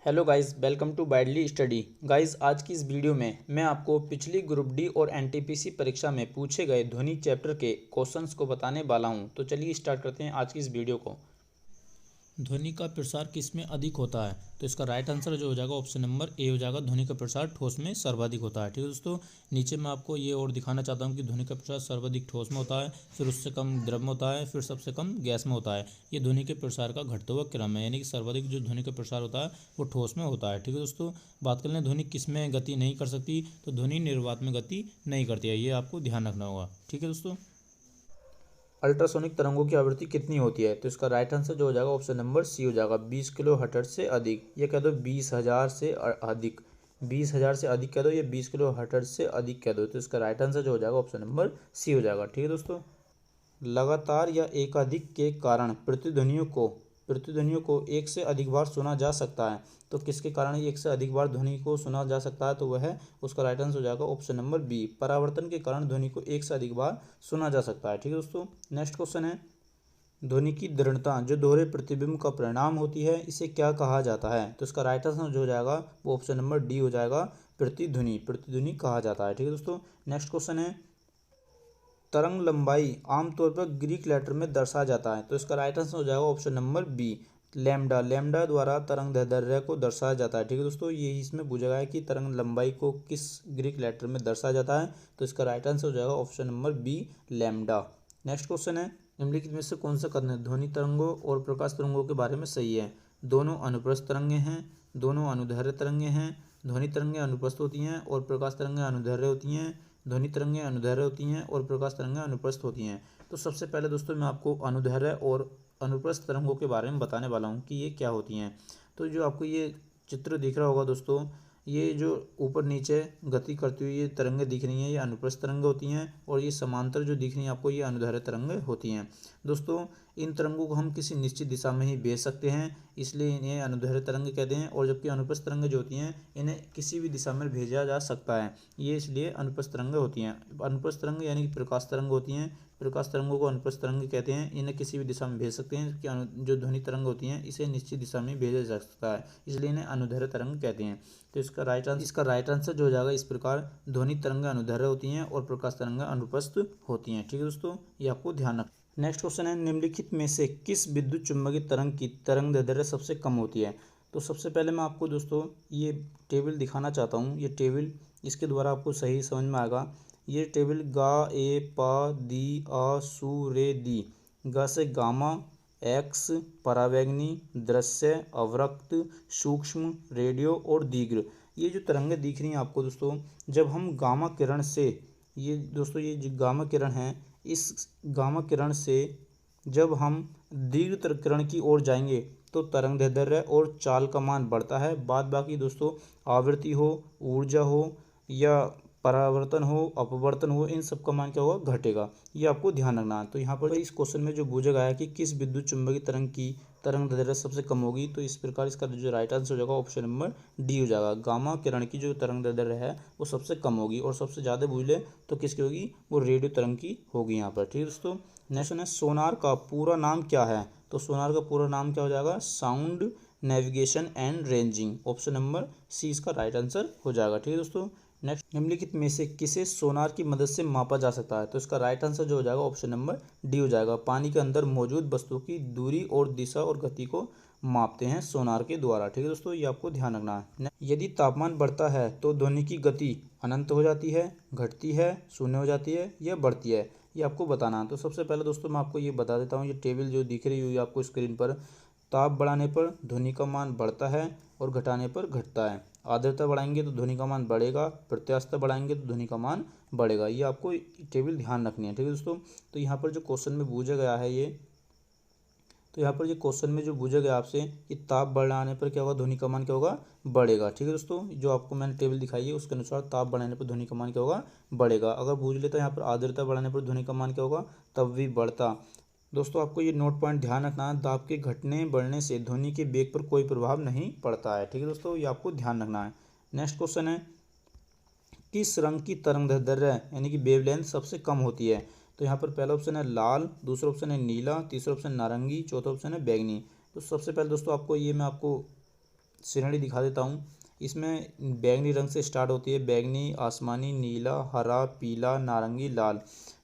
Hello guys, welcome to बाइडली study. Guys, आज की इस वीडियो में मैं आपको पिछली ग्रुप डी और एनटीपीसी परीक्षा में पूछे गए ध्वनि चैप्टर के क्वेश्चंस को बताने वाला हूं। तो चलिए स्टार्ट करते हैं आज की इस वीडियो को। ध्वनि का प्रसार किस में अधिक होता है? तो इसका राइट आंसर जो हो जाएगा ऑप्शन नंबर ए हो जाएगा। ध्वनि का प्रसार ठोस में सर्वाधिक होता है। ठीक है दोस्तों, नीचे मैं आपको ये और दिखाना चाहता हूँ कि ध्वनि का प्रसार सर्वाधिक ठोस में होता है, फिर उससे कम द्रव में होता है, फिर सबसे कम गैस में होता है। ये ध्वनि के प्रसार का घटता हुआ क्रम है, यानी कि सर्वाधिक जो ध्वनि का प्रसार होता है वो ठोस में होता है। ठीक है दोस्तों, बात कर लें ध्वनि किस में गति नहीं कर सकती, तो ध्वनि निर्वात में गति नहीं करती है, ये आपको ध्यान रखना होगा। ठीक है दोस्तों, अल्ट्रासोनिक तरंगों की आवृत्ति कितनी होती है? तो इसका राइट आंसर जो हो जाएगा ऑप्शन नंबर सी हो जाएगा, 20 किलो हर्ट्ज से अधिक। ये कह दो 20,000 से अधिक, 20,000 से अधिक कह दो, ये 20 किलो हर्ट्ज से अधिक कह दो। तो इसका राइट आंसर जो हो जाएगा ऑप्शन नंबर सी हो जाएगा। ठीक है दोस्तों, लगातार या एकाधिक के कारण प्रतिध्वनियों को एक से अधिक बार सुना जा सकता है। तो किसके कारण एक से अधिक बार ध्वनि को सुना जा सकता है? तो वह है, उसका राइट आंसर हो जाएगा ऑप्शन नंबर बी, परावर्तन के कारण ध्वनि को एक से अधिक बार सुना जा सकता है। ठीक है दोस्तों, नेक्स्ट क्वेश्चन है, ध्वनि की दृढ़ता जो दोहरे प्रतिबिंब का परिणाम होती है, इसे क्या कहा जाता है? तो इसका राइट आंसर जो हो जाएगा वो ऑप्शन नंबर डी हो जाएगा, प्रतिध्वनि कहा जाता है। ठीक है दोस्तों, नेक्स्ट क्वेश्चन है, तरंग लंबाई आमतौर पर ग्रीक लेटर में दर्शाया जाता है। तो इसका राइट आंसर हो जाएगा ऑप्शन नंबर बी, लैम्डा द्वारा तरंग दैर्ध्य को दर्शाया जाता है। ठीक है दोस्तों, ये इसमें पूछा गया है कि तरंग लंबाई को किस ग्रीक लेटर में दर्शाया जाता है। तो इसका राइट आंसर हो जाएगा option number B, lambda. Next question है, निम्नलिखित में से कौन सा कथन ध्वनि तरंगों और प्रकाश तरंगों के बारे में सही है? दोनों अनुप्रस्थ तरंगे हैं, दोनों अनुदैर्ध्य तरंगे हैं, ध्वनि तरंगें अनुप्रस्थ होती हैं और प्रकाश तरंगें अनुदैर्ध्य होती हैं, ध्वनि तरंगें अनुदैर्ध्य होती हैं और प्रकाश तरंगें अनुप्रस्थ होती हैं। तो सबसे पहले दोस्तों मैं आपको अनुदैर्ध्य और अनुप्रस्थ तरंगों के बारे में बताने वाला हूँ कि ये क्या होती हैं। तो जो आपको ये चित्र दिख रहा होगा दोस्तों, ये जो ऊपर नीचे गति करती हुई ये तरंगें दिख रही हैं, ये अनुप्रस्थ तरंगें होती हैं, और ये समांतर जो दिख रही हैं आपको, ये अनुदैर्ध्य तरंगें होती हैं। दोस्तों, इन तरंगों को हम किसी निश्चित दिशा में ही भेज सकते हैं, इसलिए इन्हें अनुदैर्ध्य तरंगें कहते हैं। और जबकि अनुप्रस्थ तरंगें जो होती हैं, इन्हें किसी भी दिशा में भेजा जा सकता है, ये इसलिए अनुप्रस्थ तरंगें होती हैं। अनुप्रस्थ तरंगें यानी कि प्रकाश तरंग होती हैं, प्रकाश तरंगों को अनुप्रस्थ तरंग कहते हैं। इन्हें किसी भी दिशा में भेज सकते हैं, कि जो ध्वनि तरंग होती हैं इसे निश्चित दिशा में भेजा जा सकता है, इसलिए इन्हें अनुदैर्ध्य तरंग कहते हैं। तो इसका राइट आंसर जो हो जाएगा इस प्रकार, ध्वनि तरंगें अनुदैर्ध्य होती हैं और प्रकाश तरंगें अनुप्रस्थ होती हैं। ठीक है दोस्तों, ये आपको ध्यान रखना। नेक्स्ट क्वेश्चन है, निम्नलिखित में से किस विद्युत चुम्बकीय तरंग की तरंग दैर्ध्य सबसे कम होती है? तो सबसे पहले मैं आपको दोस्तों ये टेबल दिखाना चाहता हूँ। ये टेबल, इसके द्वारा आपको सही समझ में आएगा। ये टेबल गा ए पा दी आ सू रे दी, गा से गामा, एक्स परावैंगनी, दृश्य, अवरक्त, सूक्ष्म, रेडियो और दीर्घ। ये जो तरंगें दिख रही हैं आपको दोस्तों, जब हम गामा किरण से, ये दोस्तों ये जो गामा किरण है, इस गामा किरण से जब हम दीर्घ किरण की ओर जाएंगे तो तरंग दैर्ध्य और चाल का मान बढ़ता है। बाद बाकी दोस्तों, आवृत्ति हो, ऊर्जा हो या परावर्तन हो, अपवर्तन हो, इन सब का मान क्या होगा? घटेगा। ये आपको ध्यान रखना है। तो यहाँ पर इस क्वेश्चन में जो पूछा गया है कि किस विद्युत चुम्बकीय तरंग की तरंग दैर्ध्य सबसे कम होगी, तो इस प्रकार इसका जो राइट आंसर हो जाएगा ऑप्शन नंबर डी हो जाएगा। गामा किरण की जो तरंग दैर्ध्य है वो सबसे कम होगी, और सबसे ज़्यादा पूछ ले तो किसकी होगी? वो रेडियो तरंग की होगी यहाँ पर। ठीक है दोस्तों, नेक्स्ट है, सोनार का पूरा नाम क्या है? तो सोनार का पूरा नाम क्या हो जाएगा? Sound navigation and ranging. Option number C इसका राइट आंसर हो जाएगा। ठीक है दोस्तों, नेक्स्ट, निम्नलिखित में से किसे सोनार की मदद से मापा जा सकता है? तो इसका राइट आंसर जो हो जाएगा ऑप्शन नंबर डी हो जाएगा। पानी के अंदर मौजूद वस्तु की दूरी और दिशा और गति को मापते हैं सोनार के द्वारा। ठीक है दोस्तों, ये आपको ध्यान रखना है। यदि तापमान बढ़ता है तो ध्वनि की गति अनंत हो जाती है, घटती है, शून्य हो जाती है या बढ़ती है, ये आपको बताना है। तो सबसे पहले दोस्तों मैं आपको ये बता देता हूँ, ये टेबल जो दिख रही हुई है आपको स्क्रीन पर, ताप बढ़ाने पर ध्वनि का मान बढ़ता है और घटाने पर घटता है। आर्द्रता बढ़ाएंगे तो ध्वनि का मान बढ़ेगा, प्रत्यास्थता बढ़ाएंगे तो ध्वनि का मान बढ़ेगा। ये आपको टेबल ध्यान रखनी है। ठीक है दोस्तों, तो यहाँ पर जो क्वेश्चन में पूछा गया है ये, तो यहाँ पर ये क्वेश्चन में जो पूछा गया आपसे कि ताप बढ़ाने पर क्या होगा? ध्वनि का मान क्या होगा? बढ़ेगा। ठीक है दोस्तों, जो आपको मैंने टेबल दिखाई है उसके अनुसार ताप बढ़ाने पर ध्वनि का मान क्या होगा? बढ़ेगा। अगर पूछ लेता यहाँ पर आर्द्रता बढ़ाने पर ध्वनि का मान क्या होगा? तब भी बढ़ता। दोस्तों आपको ये नोट पॉइंट ध्यान रखना है, दाब के घटने बढ़ने से ध्वनि के वेग पर कोई प्रभाव नहीं पड़ता है। ठीक है दोस्तों, ये आपको ध्यान रखना है। नेक्स्ट क्वेश्चन है, किस रंग की तरंग दैर्ध्य यानी कि वेवलेंथ सबसे कम होती है? तो यहाँ पर पहला ऑप्शन है लाल, दूसरा ऑप्शन है नीला, तीसरा ऑप्शन नारंगी, चौथा ऑप्शन है बैंगनी। तो सबसे पहले दोस्तों आपको ये मैं आपको श्रेणी दिखा देता हूँ। इसमें बैंगनी रंग से स्टार्ट होती है, बैंगनी, आसमानी, नीला, हरा, पीला, नारंगी, लाल।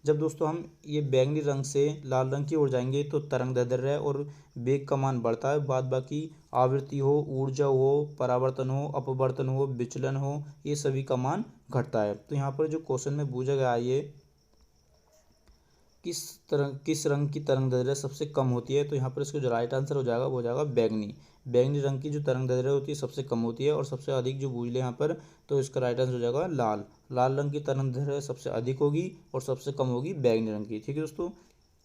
जब दोस्तों हम ये बैंगनी रंग से लाल रंग की ओर जाएंगे तो तरंग दैर्ध्य और वेग का मान बढ़ता है। बाद बाकी आवृत्ति हो, ऊर्जा हो, परावर्तन हो, अपवर्तन हो, विचलन हो, ये सभी का मान घटता है। तो यहाँ पर जो क्वेश्चन में पूछा गया है, ये किस रंग की तरंग दैर्ध्य सबसे कम होती है, तो यहाँ पर इसका जो राइट आंसर हो जाएगा वो हो जाएगा बैंगनी। बैंगनी रंग की जो तरंग दैर्ध्य होती है सबसे कम होती है, और सबसे अधिक जो पूछ ले यहाँ पर, तो इसका राइट आंसर हो जाएगा लाल। लाल रंग की तरंग दैर्ध्य सबसे अधिक होगी और सबसे कम होगी बैंगनी रंग की। ठीक है दोस्तों।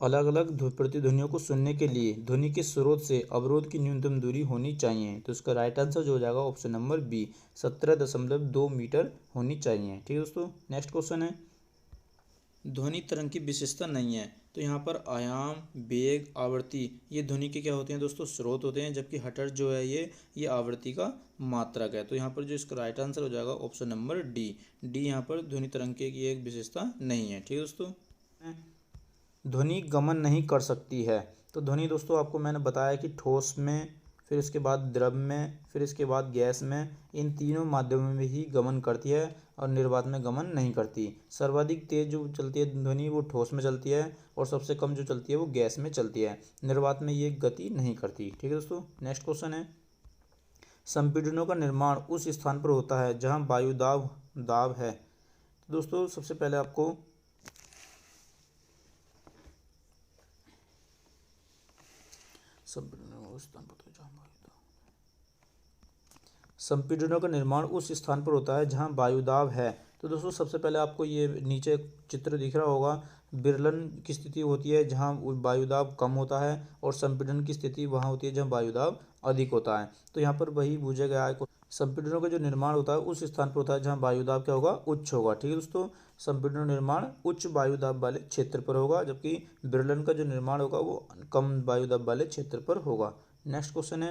अलग अलग प्रतिध्वनियों को सुनने के लिए ध्वनि के स्रोत से अवरोध की न्यूनतम दूरी होनी चाहिए, तो इसका राइट आंसर जो हो जाएगा ऑप्शन नंबर बी, 17.2 मीटर होनी चाहिए। ठीक है दोस्तों। नेक्स्ट क्वेश्चन है, ध्वनि तरंग की विशेषता नहीं है, तो यहाँ पर आयाम, वेग, आवृत्ति ये ध्वनि के क्या होते हैं दोस्तों, स्रोत होते हैं, जबकि हर्ट्ज जो है ये आवृत्ति का मात्रक है। तो यहाँ पर जो इसका राइट आंसर हो जाएगा ऑप्शन नंबर डी। डी यहाँ पर ध्वनि तरंग की एक विशेषता नहीं है। ठीक है दोस्तों। ध्वनि गमन नहीं कर सकती है, तो ध्वनि दोस्तों आपको मैंने बताया कि ठोस में, फिर इसके बाद द्रव में, फिर इसके बाद गैस में, इन तीनों माध्यमों में ही गमन करती है और निर्वात में गमन नहीं करती। सर्वाधिक तेज जो चलती है ध्वनि वो ठोस में चलती है, और सबसे कम जो चलती है वो गैस में चलती है। निर्वात में ये गति नहीं करती। ठीक है दोस्तों। नेक्स्ट क्वेश्चन है, संपीड़नों का निर्माण उस स्थान पर होता है जहाँ वायु दाब है। तो दोस्तों सबसे पहले आपको संपीड़नों का निर्माण उस स्थान पर होता है जहां वायुदाब है। तो दोस्तों सबसे पहले आपको ये नीचे चित्र दिख रहा होगा, विरलन की स्थिति होती है जहां वायुदाब कम होता है, और संपीड़न की स्थिति वहां होती है जहां वायुदाब अधिक होता है। तो यहाँ पर वही पूछा गया है, संपीड़नों का जो निर्माण होता है उस स्थान पर होता है जहाँ वायुदाब क्या होगा, उच्च होगा। ठीक है दोस्तों। संपीड़न निर्माण उच्च वायुदाब वाले क्षेत्र पर होगा, जबकि विरलन का जो निर्माण होगा वो कम वायुदाब वाले क्षेत्र पर होगा। नेक्स्ट क्वेश्चन है,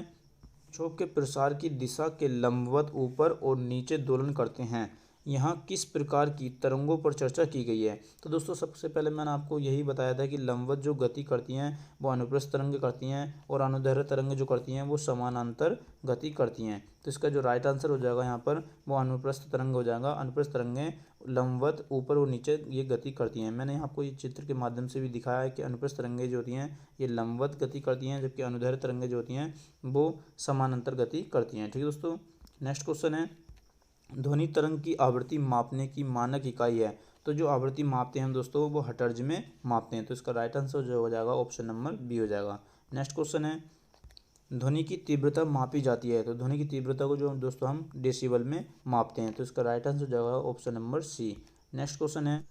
विक्षोभ के प्रसार की दिशा के लंबवत ऊपर और नीचे दोलन करते हैं, यहाँ किस प्रकार की तरंगों पर चर्चा की गई है। तो दोस्तों सबसे पहले मैंने आपको यही बताया था कि लंबवत जो गति करती हैं वो अनुप्रस्थ तरंग करती हैं, और अनुदैर्ध्य तरंग जो करती हैं वो समानांतर गति करती हैं। तो इसका जो राइट आंसर हो जाएगा यहाँ पर वो अनुप्रस्थ तरंग हो जाएगा। अनुप्रस्थ तरंगें लंबवत ऊपर और नीचे ये गति करती हैं। मैंने आपको ये चित्र के माध्यम से भी दिखाया है कि अनुप्रस्थ तरंगें जो होती हैं ये लंबवत गति करती हैं, जबकि अनुदैर्ध्य तरंगें जो होती हैं वो समानांतर गति करती हैं। ठीक है दोस्तों। नेक्स्ट क्वेश्चन है, ध्वनि तरंग की आवृत्ति मापने की मानक इकाई है। तो जो आवृत्ति मापते हैं हम दोस्तों वो हर्ट्ज में मापते हैं। तो इसका राइट आंसर जो हो जाएगा ऑप्शन नंबर बी हो जाएगा। नेक्स्ट क्वेश्चन है, ध्वनि की तीव्रता मापी जाती है। तो ध्वनि की तीव्रता को जो दोस्तों हम डेसिबल में मापते हैं। तो इसका राइट आंसर हो जाएगा option number C. Next question है,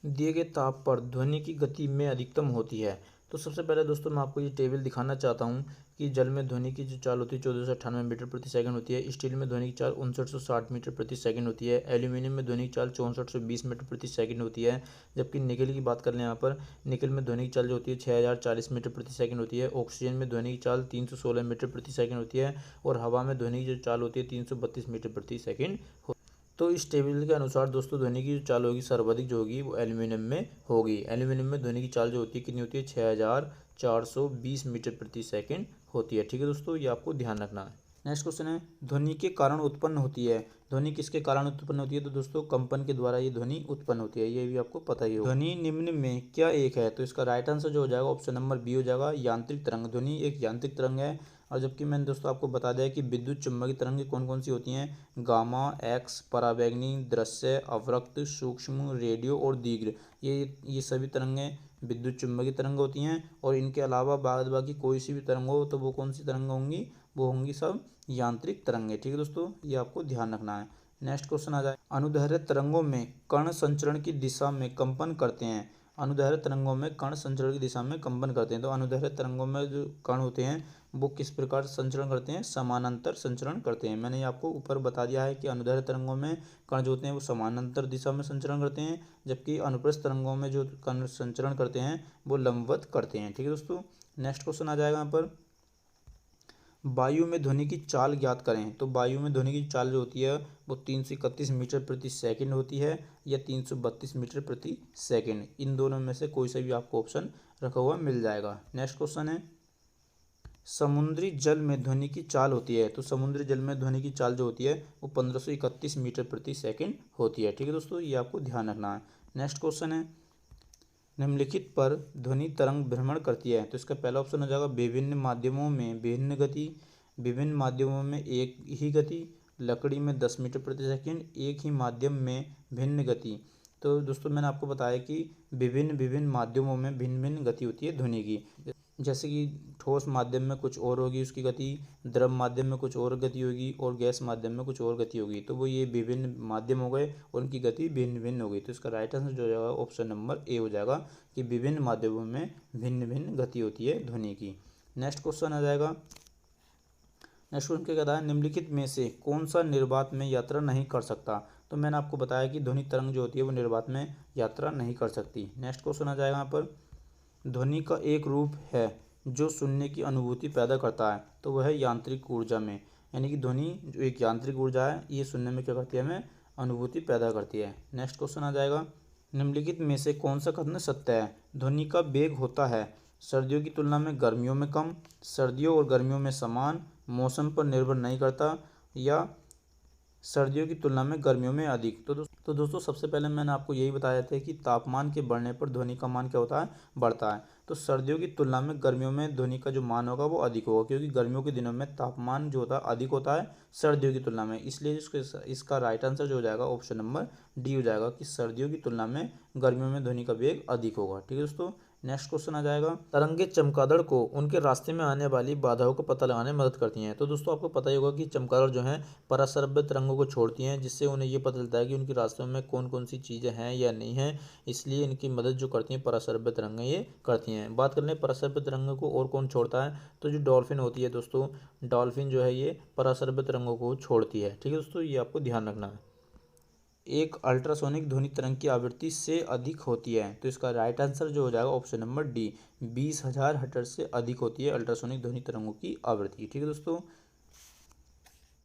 दिए गए ताप पर ध्वनि की गति में अधिकतम होती है। तो सबसे पहले दोस्तों मैं आपको ये टेबल दिखाना चाहता हूँ कि जल में ध्वनि की जो चाल होती है 1498 मीटर प्रति सेकंड होती है। स्टील में ध्वनि की चाल 5960 मीटर प्रति सेकंड होती है। एल्यूमिनियम में ध्वनि की चाल 6420 मीटर प्रति सेकंड होती है। जबकि निकल की बात कर लें यहाँ पर, निकल में ध्वनि की चाल जो होती है 6040 मीटर प्रति सेकंड होती है। ऑक्सीजन में ध्वनि की चाल 316 मीटर प्रति सेकंड होती है, और हवा में ध्वनि की जो चाल होती है 332 मीटर प्रति सेकंड। तो इस टेबल के अनुसार दोस्तों ध्वनि की जो चाल होगी सर्वाधिक जो होगी वो एल्यूमिनियम में होगी। एल्यूमिनियम में ध्वनि की चाल जो होती है कितनी होती है, 6420 मीटर प्रति सेकंड होती है। ठीक है दोस्तों, ये आपको ध्यान रखना है। नेक्स्ट क्वेश्चन है, ध्वनि के कारण उत्पन्न होती है। ध्वनि किसके कारण उत्पन्न होती है, तो दोस्तों कंपन के द्वारा ये ध्वनि उत्पन्न होती है, ये भी आपको पता ही होगा। ध्वनि निम्न में क्या एक है, तो इसका राइट आंसर जो हो जाएगा ऑप्शन नंबर बी हो जाएगा, यांत्रिक तरंग। ध्वनि एक यांत्रिक तरंग है। और जबकि मैंने दोस्तों आपको बता दिया कि विद्युत चुम्बकीय तरंगें कौन कौन सी होती हैं, गामा, एक्स, पराबैंगनी, दृश्य, अवरक्त, सूक्ष्म, रेडियो और दीर्घ, ये सभी तरंगें विद्युत चुम्बकीय तरंग होती हैं। और इनके अलावा बाद बाकी कोई सी भी तरंग हो तो वो कौन सी तरंग होंगी, वो होंगी सब यांत्रिक तरंगें। ठीक है दोस्तों, ये आपको ध्यान रखना है। नेक्स्ट क्वेश्चन आ जाए, अनुदैर्ध्य तरंगों में कण संचरण की दिशा में कंपन करते हैं। अनुदैर्ध्य तरंगों में कण संचरण की दिशा में कंपन करते हैं। तो अनुदैर्ध्य तरंगों में जो कण होते हैं वो किस प्रकार संचरण करते हैं, समानांतर संचरण करते हैं। मैंने आपको ऊपर बता दिया है कि अनुदैर्ध्य तरंगों में कण जो होते हैं वो समानांतर दिशा में संचरण करते हैं, जबकि अनुप्रस्थ तरंगों में जो कण संचरण करते हैं वो लंबवत करते हैं। ठीक है दोस्तों। नेक्स्ट क्वेश्चन आ जाएगा यहाँ पर, वायु में ध्वनि की चाल ज्ञात करें। तो वायु में ध्वनि की चाल जो होती है वो 331 मीटर प्रति सेकंड होती है, या 332 मीटर प्रति सेकंड। इन दोनों में से कोई सा भी आपको ऑप्शन रखा हुआ मिल जाएगा। नेक्स्ट क्वेश्चन है, समुद्री जल में ध्वनि की चाल होती है, तो समुद्री जल में ध्वनि की चाल जो होती है वो 1531 मीटर प्रति सेकंड होती है। ठीक है दोस्तों, ये आपको ध्यान रखना है। नेक्स्ट क्वेश्चन है, निम्नलिखित पर ध्वनि तरंग भ्रमण करती है, तो इसका पहला ऑप्शन हो जाएगा विभिन्न माध्यमों में भिन्न गति, विभिन्न माध्यमों में एक ही गति, लकड़ी में 10 मीटर प्रति सेकंड, एक ही माध्यम में भिन्न गति। तो दोस्तों मैंने आपको बताया कि विभिन्न विभिन्न माध्यमों में भिन्न भिन्न गति होती है ध्वनि की। जैसे कि ठोस माध्यम में कुछ और होगी उसकी गति, द्रव माध्यम में कुछ और गति होगी और गैस माध्यम में कुछ और गति होगी। तो वो ये विभिन्न माध्यम हो गए और उनकी गति भिन्न भिन्न हो गई। तो इसका राइट आंसर जो हो जाएगा ऑप्शन नंबर ए हो जाएगा कि विभिन्न माध्यमों में भिन्न भिन्न गति होती है ध्वनि की। नेक्स्ट क्वेश्चन आ जाएगा, नेक्स्ट क्वेश्चन क्या कहता है, निम्नलिखित में से कौन सा निर्वात में यात्रा नहीं कर सकता। तो मैंने आपको बताया कि ध्वनि तरंग जो होती है वो निर्वात में यात्रा नहीं कर सकती। नेक्स्ट क्वेश्चन आ जाएगा यहाँ पर, ध्वनि का एक रूप है जो सुनने की अनुभूति पैदा करता है, तो वह है यांत्रिक ऊर्जा में, यानी कि ध्वनि जो एक यांत्रिक ऊर्जा है ये सुनने में क्या करती है, हमें अनुभूति पैदा करती है। नेक्स्ट क्वेश्चन आ जाएगा, निम्नलिखित में से कौन सा कथन सत्य है। ध्वनि का वेग होता है सर्दियों की तुलना में गर्मियों में कम, सर्दियों और गर्मियों में समान, मौसम पर निर्भर नहीं करता, या सर्दियों की तुलना में गर्मियों में अधिक। तो दोस्तों सबसे पहले मैंने आपको यही बताया था कि तापमान के बढ़ने पर ध्वनि का मान क्या होता है, बढ़ता है। तो सर्दियों की तुलना में गर्मियों में ध्वनि का जो मान होगा वो अधिक होगा, क्योंकि गर्मियों के दिनों में तापमान जो होता है अधिक होता है सर्दियों की तुलना में। इसलिए इसका राइट आंसर जो हो जाएगा ऑप्शन नंबर डी हो जाएगा कि सर्दियों की तुलना में गर्मियों में ध्वनि का वेग अधिक होगा। ठीक है दोस्तों, नेक्स्ट क्वेश्चन आ जाएगा, तरंगे चमगादड़ को उनके रास्ते में आने वाली बाधाओं का पता लगाने में मदद करती हैं। तो दोस्तों आपको पता ही होगा कि चमगादड़ जो हैं पराश्रव्य तरंगों को छोड़ती हैं, जिससे उन्हें ये पता चलता है कि उनके रास्तों में कौन कौन सी चीज़ें हैं या नहीं हैं। इसलिए इनकी मदद जो करती हैं पराश्रव्य तरंगें ये करती हैं। बात कर लें पराश्रव्य तरंगों को और कौन छोड़ता है, तो जो डॉल्फिन होती है दोस्तों, डॉल्फिन जो है ये पराश्रव्य तरंगों को छोड़ती है। ठीक है दोस्तों, ये आपको ध्यान रखना है। एक अल्ट्रासोनिक ध्वनि तरंग की आवृत्ति से अधिक होती है, तो इसका राइट आंसर जो हो जाएगा ऑप्शन नंबर डी, 20,000 हर्ट्ज से अधिक होती है अल्ट्रासोनिक ध्वनि तरंगों की आवृत्ति। ठीक है दोस्तों,